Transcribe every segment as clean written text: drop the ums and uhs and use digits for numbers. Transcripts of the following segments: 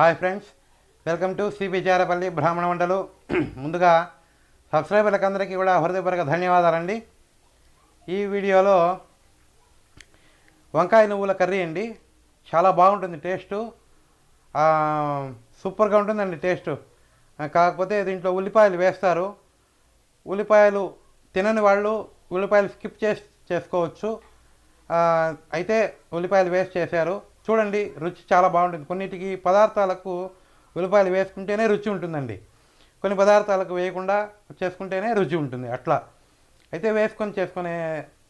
Hi friends, welcome to cbcharepalli బ్రాహ్మణవంటలు. ముందుగా సబ్స్క్రైబర్లకు అందరికీ కూడా హృదయపూర్వక ధన్యవాదాలండి. ఈ వీడియోలో వంకాయ నువ్వుల కర్రీ అండి. చాలా బాగుంటుంది, టేస్టు సూపర్గా ఉంటుందండి టేస్టు. కాకపోతే దీంట్లో ఉల్లిపాయలు వేస్తారు. ఉల్లిపాయలు తినని వాళ్ళు ఉల్లిపాయలు స్కిప్ చేసుకోవచ్చు. అయితే ఉల్లిపాయలు వేస్ట్ చేశారు. చూడండి, రుచి చాలా బాగుంటుంది. కొన్నిటికి పదార్థాలకు ఉల్లిపాయలు వేసుకుంటేనే రుచి ఉంటుందండి, కొన్ని పదార్థాలకు వేయకుండా చేసుకుంటేనే రుచి ఉంటుంది. అట్లా అయితే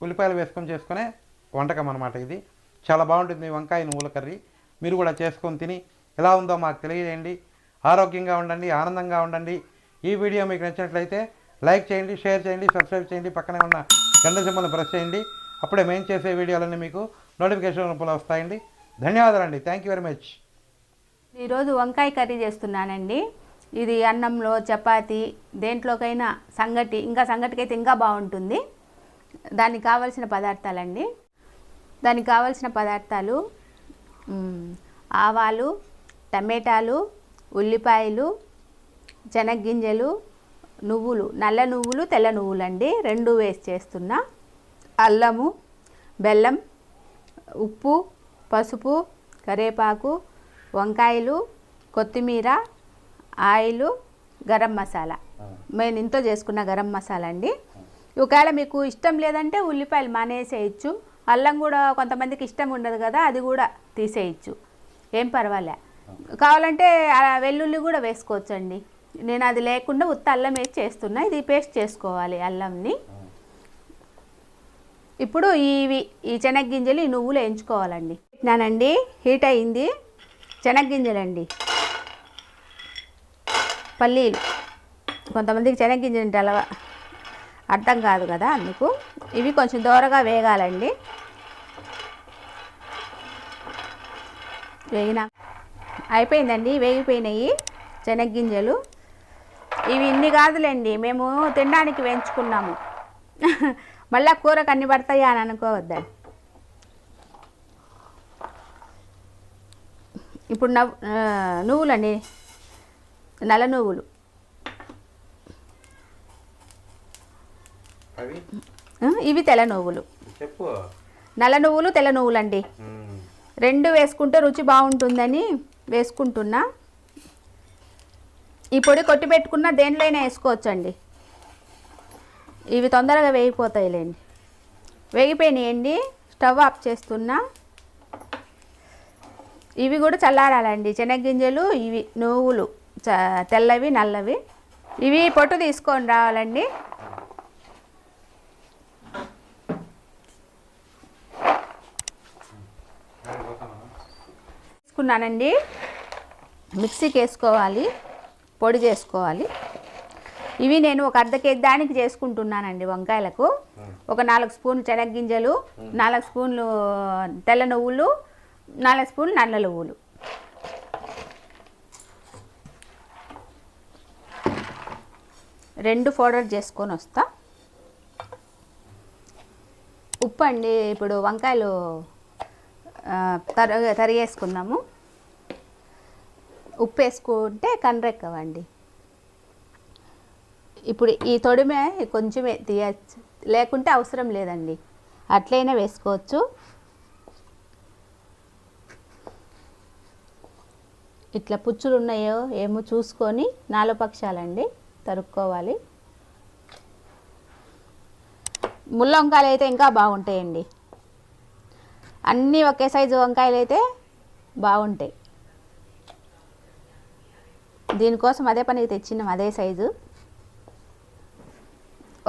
ఉల్లిపాయలు వేసుకొని చేసుకునే వంటకం అన్నమాట ఇది. చాలా బాగుంటుంది వంకాయ నువ్వుల కర్రీ. మీరు కూడా చేసుకొని తిని ఎలా ఉందో మాకు తెలియజేయండి. ఆరోగ్యంగా ఉండండి, ఆనందంగా ఉండండి. ఈ వీడియో మీకు నచ్చినట్లయితే లైక్ చేయండి, షేర్ చేయండి, సబ్స్క్రైబ్ చేయండి, పక్కనే ఉన్న గంట సింబల్ని ప్రెస్ చేయండి. అప్పుడే మేము చేసే వీడియోలన్నీ మీకు నోటిఫికేషన్ రూపంలో వస్తాయండి. ధన్యవాదాలండి. Thank you very much. ఈరోజు వంకాయ కర్రీ చేస్తున్నానండి. ఇది అన్నంలో, చపాతి, దేంట్లోకైనా సంగటికి అయితే ఇంకా బాగుంటుంది. దానికి కావలసిన పదార్థాలు ఆవాలు, టమాటాలు, ఉల్లిపాయలు, శనగ్గింజలు, నువ్వులు, నల్ల నువ్వులు, తెల్ల నువ్వులు అండి, రెండు వేసి చేస్తున్నా. అల్లము, బెల్లం, ఉప్పు, పసుపు, కరివేపాకు, వంకాయలు, కొత్తిమీర, ఆయిలు, గరం మసాలా. నేను ఇంతో చేసుకున్న గరం మసాలా అండి. ఒకవేళ మీకు ఇష్టం లేదంటే ఉల్లిపాయలు మానేసేయచ్చు. అల్లం కూడా కొంతమందికి ఇష్టం ఉండదు కదా, అది కూడా తీసేయచ్చు, ఏం పర్వాలే. కావాలంటే వెల్లుల్లి కూడా వేసుకోవచ్చు అండి. నేను అది లేకుండా ఉత్త అల్లం వేసి చేస్తున్నా. ఇది పేస్ట్ చేసుకోవాలి అల్లంని. ఇప్పుడు ఈ శనగ్గింజలు, ఈ నువ్వులు వేయించుకోవాలండి. నానండి, హీట్ అయింది. శనగ్గింజలండి, పల్లీలు. కొంతమందికి శనగ్గింజలు అంటే అలా అర్థం కాదు కదా, అందుకు ఇవి కొంచెం దూరగా వేగాలండి. అయిపోయిందండి, వేగిపోయినాయి శనగ్గింజలు. ఇవి ఇన్ని కాదులేండి, మేము తినడానికి వేయించుకున్నాము. మళ్ళీ కూరకు అన్ని పడతాయా అని అనుకోవద్దా. ఇప్పుడు నువ్వులండి, నల్ల నువ్వులు, ఇవి తెల్ల నువ్వులు. నల్ల నువ్వులు, తెల్ల నువ్వులు అండి, రెండు వేసుకుంటే రుచి బాగుంటుందని వేసుకుంటున్నా. ఈ పొడి కొట్టి పెట్టుకున్న దేంట్లోనే వేసుకోవచ్చండి. ఇవి తొందరగా వేగిపోతాయిలేండి. వేగిపోయినాయండి, స్టవ్ ఆఫ్ చేస్తున్నా. ఇవి కూడా చల్లారాలండి. శనగ్గింజలు, ఇవి నువ్వులు, తెల్లవి నల్లవి, ఇవి పొట్టు తీసుకొని రావాలండి. తీసుకున్నానండి, మిక్సీకి వేసుకోవాలి, పొడి చేసుకోవాలి. ఇవి నేను ఒక అర్ధ కేజీ దానికి చేసుకుంటున్నానండి వంకాయలకు. ఒక 4 స్పూన్లు శనగ్గింజలు, 4 స్పూన్లు తెల్ల నువ్వులు, 4 స్పూన్లు నల్ల నువ్వులు. రెండు పౌడర్ చేసుకొని వస్తా. ఉప్పు అండి, ఇప్పుడు వంకాయలు తరిగేసుకుందాము. ఉప్పు వేసుకుంటే కండ్రెక్కవండి. ఇప్పుడు ఈ తొడిమే కొంచెమే తీయచ్చు, లేకుంటే అవసరం లేదండి, అట్లయినా వేసుకోవచ్చు. ఇట్లా పుచ్చులు ఉన్నాయో ఏమో చూసుకొని 4 పక్షాలండి తరుక్కోవాలి. ముళ్ళ వంకాయలు అయితే ఇంకా బాగుంటాయండి. అన్నీ ఒకే సైజు వంకాయలు అయితే బాగుంటాయి. దీనికోసం అదే పనికి తెచ్చినాం, అదే సైజు.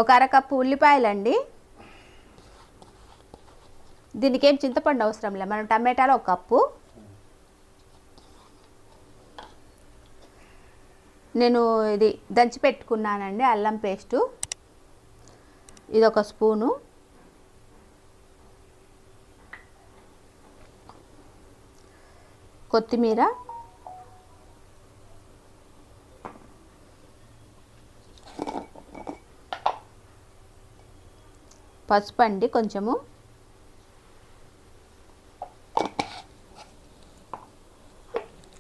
ఒక అరకప్పు ఉల్లిపాయలండి. దీనికి ఏం చింతపండు అవసరం లేదు, మనం టమాటాలు 1 కప్పు. నేను ఇది దంచి పెట్టుకున్నానండి అల్లం పేస్టు, ఇది 1 స్పూను. కొత్తిమీర, పసుపు అండి కొంచెము,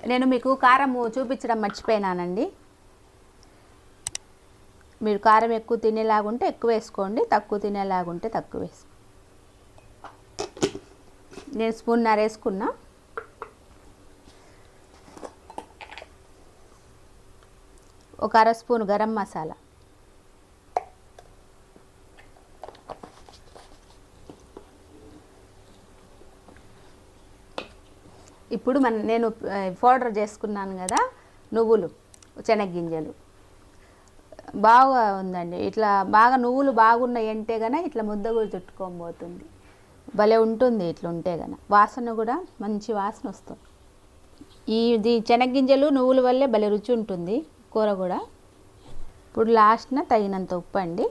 నేను మీకు కారం చూపించడం మర్చిపోయినానండి. మీరు కారం ఎక్కువ తినేలాగుంటే ఎక్కువ వేసుకోండి, తక్కువ తినేలాగుంటే తక్కువ వేసుకోండి. నేను స్పూన్నర వేసుకున్నా. ఒక అర స్పూన్ గరం మసాలా, ఇప్పుడు నేను పౌడర్ చేసుకున్నాను కదా నువ్వులు, శనగగింజలు బాగా ఉందండి. ఇట్లా బాగా నువ్వులు బాగున్నాయి అంటే కనుక ఇట్లా ముద్ద కూడా చుట్టుకోబోతుంది, భలే ఉంటుంది. ఇట్లా ఉంటే కనుక వాసన కూడా మంచి వాసన వస్తుంది. ఇది శనగగింజలు నువ్వుల వల్లే భలే రుచి ఉంటుంది కూర కూడా. ఇప్పుడు లాస్ట్న తగినంత ఉప్పు అండి.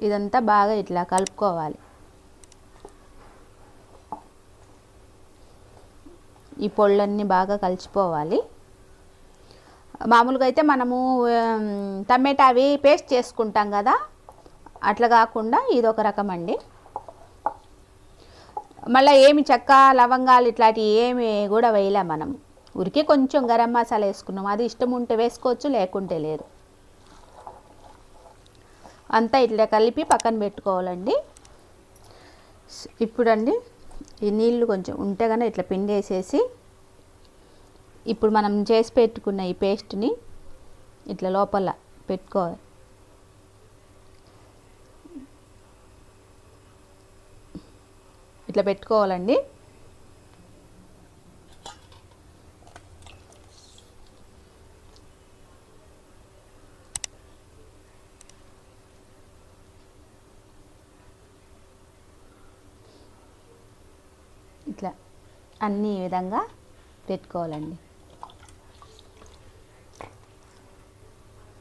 ఇదంతా బాగా ఇట్లా కలుపుకోవాలి. ఈ పొళ్ళన్నీ బాగా కలిసిపోవాలి. మామూలుగా అయితే మనము టమాటా అవి పేస్ట్ చేసుకుంటాం కదా, అట్లా కాకుండా ఇదొక రకం అండి. మళ్ళీ ఏమి చెక్క లవంగాలు ఇట్లాంటివి ఏమి కూడా వేయలే మనం, ఉరికే కొంచెం గరం మసాలా వేసుకున్నాం. అది ఇష్టం ఉంటే వేసుకోవచ్చు, లేకుంటే లేదు. అంతా ఇట్లా కలిపి పక్కన పెట్టుకోవాలండి. ఇప్పుడండి ఈ నీళ్ళు కొంచెం ఉంటే కనుక ఇట్లా పిండేసేసి ఇప్పుడు మనం చేసి పెట్టుకున్న ఈ పేస్ట్ని ఇట్లా లోపల పెట్టుకోవాలి. ఇట్లా పెట్టుకోవాలండి. ఇట్లా అన్ని విధంగా పెట్టుకోవాలండి.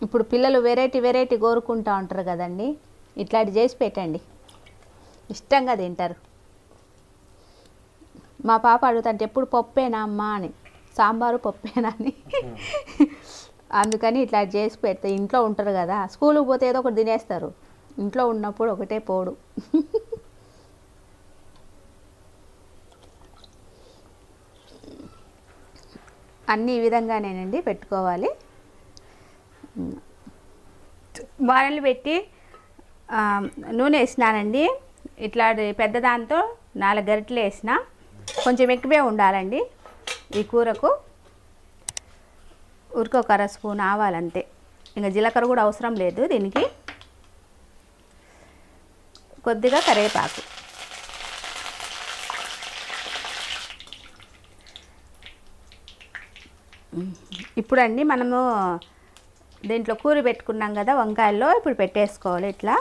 ఇప్పుడు పిల్లలు వెరైటీ వెరైటీ కోరుకుంటూ ఉంటారు కదండి, ఇట్లాంటి చేసి పెట్టండి, ఇష్టంగా తింటారు. మా పాప అడుగుతుంటే ఎప్పుడు పప్పేనా అమ్మా అని, సాంబారు పప్పేనా అని. అందుకని ఇట్లా చేసి పెడితే ఇంట్లో ఉంటారు కదా, స్కూల్కి పోతే ఏదో ఒకటి తినేస్తారు, ఇంట్లో ఉన్నప్పుడు ఒకటే పోడు. అన్ని ఈ విధంగానేనండి పెట్టుకోవాలి. బాణలు పెట్టి నూనె వేసినానండి. ఇట్లా పెద్ద దాంతో 4 గరిటెలు వేసిన, కొంచెం ఎక్కువే ఉండాలండి ఈ కూరకు. ఊరికి ఒక అర స్పూన్ ఆవాలంతే, ఇంకా జీలకర్ర కూడా అవసరం లేదు దీనికి. కొద్దిగా కరివేపాకు, ఇప్పుడండి మనము దీంట్లో కూర పెట్టుకున్నాం కదా వంకాయల్లో, ఇప్పుడు పెట్టేసుకోవాలి ఇట్లా.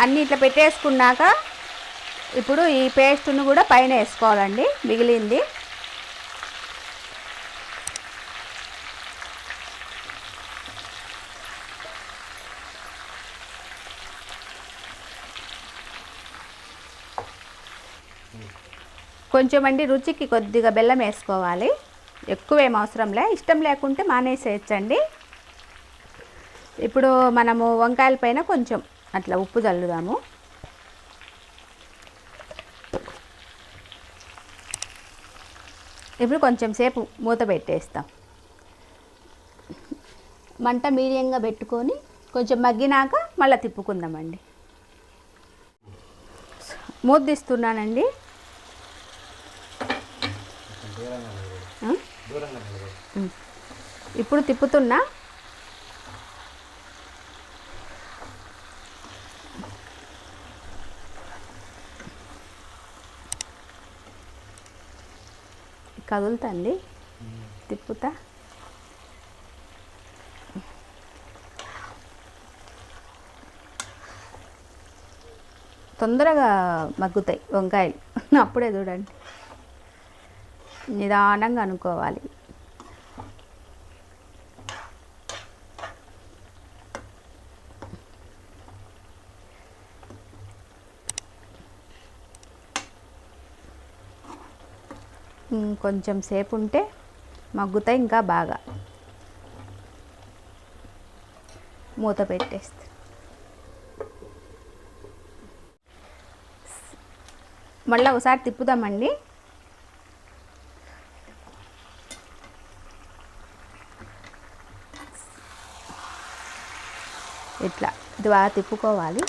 అన్నీ ఇట్లా పెట్టేసుకున్నాక ఇప్పుడు ఈ పేస్ట్ను కూడా పైన వేసుకోవాలండి, మిగిలింది. కొంచెం అండి రుచికి కొద్దిగా బెల్లం వేసుకోవాలి, ఎక్కువేం అవసరంలే, ఇష్టం లేకుంటే మానేసేయచ్చండి. ఇప్పుడు మనము వంకాయల పైన కొంచెం అట్లా ఉప్పు చల్లుదాము. ఇప్పుడు కొంచెం సేపు మూత పెట్టేస్తాం. మంట మీడియంగా పెట్టుకొని కొంచెం మగ్గినాక మళ్ళీ తిప్పుకుందామండి. మూత తీస్తున్నానండి. ఇప్పుడు తిప్పుతున్నా. కదులుతండి, తిప్పుతా. తొందరగా మగ్గుతాయి వంకాయలు. అప్పుడే చూడండి, నిదానంగా అనుకోవాలి. కొంచెం సేపు ఉంటే మగ్గుతాయి ఇంకా బాగా. మూత పెట్టేస్తే మళ్ళీ ఒకసారి తిప్పుదామండి. ఇట్లా ఇది బాగా తిప్పుకోవాలి.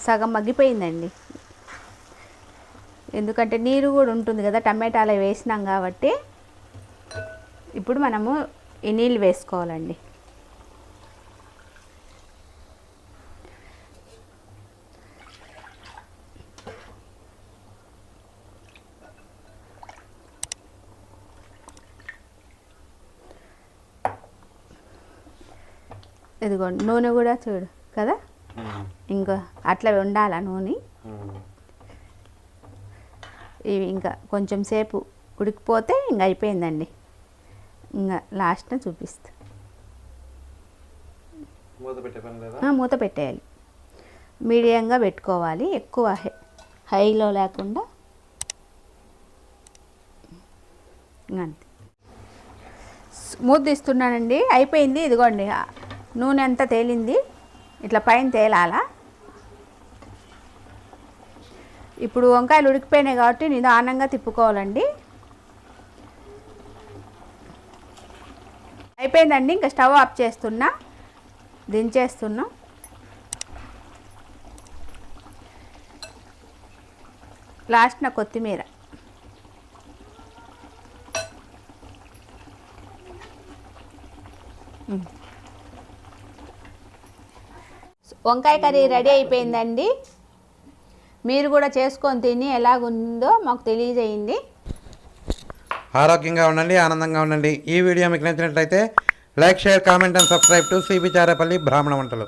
సగం మగ్గిపోయిందండి, ఎందుకంటే నీరు కూడా ఉంటుంది కదా టమాటాలు వేసినాం కాబట్టి. ఇప్పుడు మనము ఈ నీళ్ళు వేసుకోవాలండి. ఇదిగోండి నూనె కూడా చూడు కదా, ఇంకా అట్లా ఉండాల నూనె. ఇవి ఇంకా కొంచెం సేపు ఉడికిపోతే ఇంకా అయిపోయిందండి. ఇంకా లాస్ట్న చూపిస్తా. మూత పెట్టేయాలి, మీడియంగా పెట్టుకోవాలి, ఎక్కువ హైలో లేకుండా. అంతే, మూత తీస్తున్నానండి. అయిపోయింది, ఇదిగోండి నూనె అంతా తేలింది, ఇట్లా పైన తేలాలా. ఇప్పుడు వంకాయలు ఉడికిపోయినాయి కాబట్టి నిదానంగా తిప్పుకోవాలండి. అయిపోయిందండి, ఇంకా స్టవ్ ఆఫ్ చేస్తున్నా, దించేస్తున్నా. లాస్ట్న కొత్తిమీర. వంకాయ కర్రీ రెడీ అయిపోయిందండి. మీరు కూడా చేసుకొని తిని ఎలాగుందో మాకు తెలియజేయండి. ఆరోగ్యంగా ఉండండి, ఆనందంగా ఉండండి. ఈ వీడియో మీకు నచ్చినట్లయితే like, share, comment and subscribe to cbcharepalli బ్రాహ్మణ వంటలు.